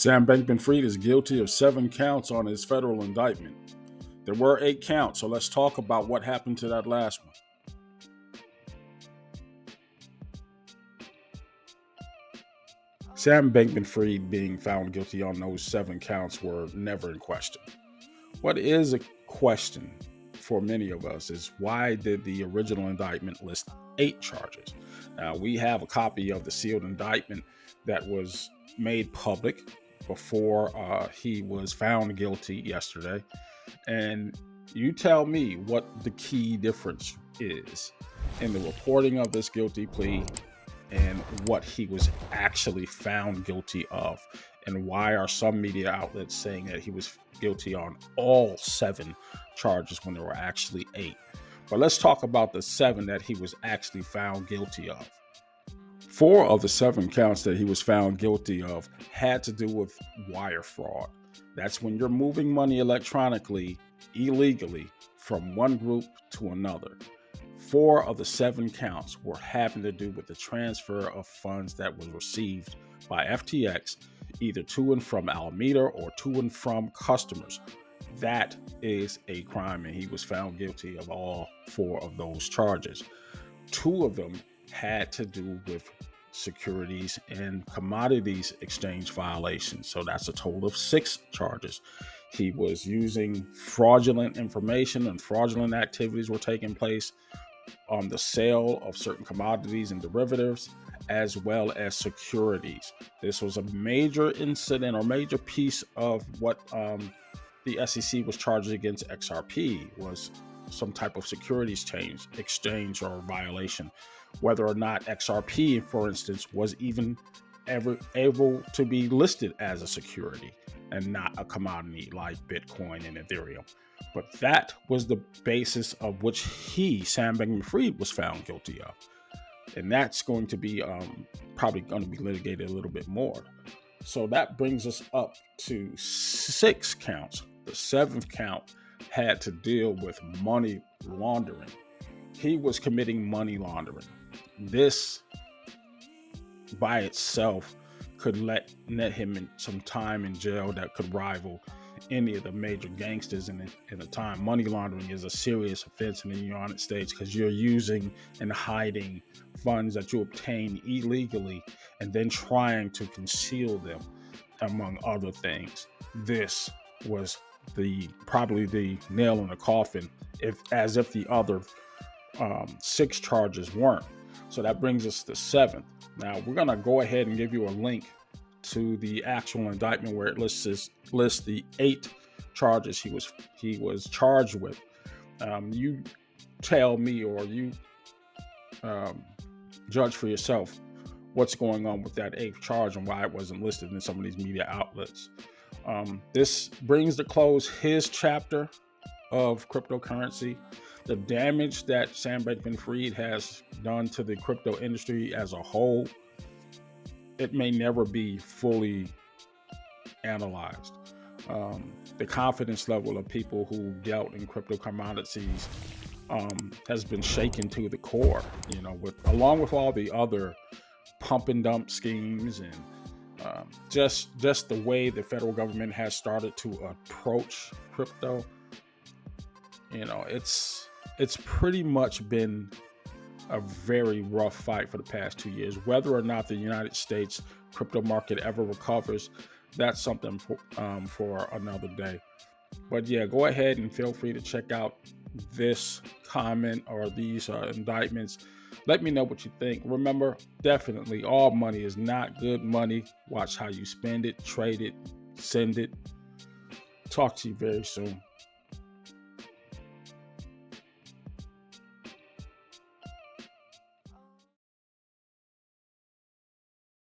Sam Bankman-Fried is guilty of 7 counts on his federal indictment. There were 8 counts, so let's talk about what happened to that last one. Sam Bankman-Fried being found guilty on those 7 counts were never in question. What is a question for many of us is, why did the original indictment list 8 charges? Now, we have a copy of the sealed indictment that was made public before he was found guilty yesterday. And you tell me what the key difference is in the reporting of this guilty plea and what he was actually found guilty of. And why are some media outlets saying that he was guilty on all 7 charges when there were actually 8? But let's talk about the 7 that he was actually found guilty of. 4 of the 7 counts that he was found guilty of had to do with wire fraud. That's when you're moving money electronically, illegally, from one group to another. 4 of the 7 counts were having to do with the transfer of funds that was received by FTX, either to and from Alameda or to and from customers. That is a crime, and he was found guilty of all 4 of those charges. 2 of them had to do with securities and commodities exchange violations. So that's a total of 6 charges. He was using fraudulent information, and fraudulent activities were taking place on the sale of certain commodities and derivatives, as well as securities. This was a major incident or major piece of what the SEC was charged against XRP, was some type of securities exchange or violation. Whether or not XRP, for instance, was even ever able to be listed as a security and not a commodity like Bitcoin and Ethereum. But that was the basis of which Sam Bankman-Fried, was found guilty of. And that's going to be probably going to be litigated a little bit more. So that brings us up to 6 counts. The 7th count had to deal with money laundering. He was committing money laundering. This by itself could net him some time in jail that could rival any of the major gangsters in the time. Money laundering is a serious offense in the United States because you're using and hiding funds that you obtain illegally and then trying to conceal them, among other things. This was probably the nail in the coffin, as if the other 6 charges weren't. So that brings us to 7th. Now we're going to go ahead and give you a link to the actual indictment where it lists the 8 charges he was charged with. You tell me, or you judge for yourself what's going on with that 8th charge and why it wasn't listed in some of these media outlets. This brings to close his chapter of cryptocurrency. The damage that Sam Bankman-Fried has done to the crypto industry as a whole, it may never be fully analyzed. The confidence level of people who dealt in crypto commodities has been shaken to the core, along with all the other pump and dump schemes and just the way the federal government has started to approach crypto. It's pretty much been a very rough fight for the past 2 years. Whether or not the United States crypto market ever recovers, that's something for another day. But yeah, go ahead and feel free to check out this comment or these indictments. Let me know what you think. Remember, definitely all money is not good money. Watch how you spend it, trade it, send it. Talk to you very soon.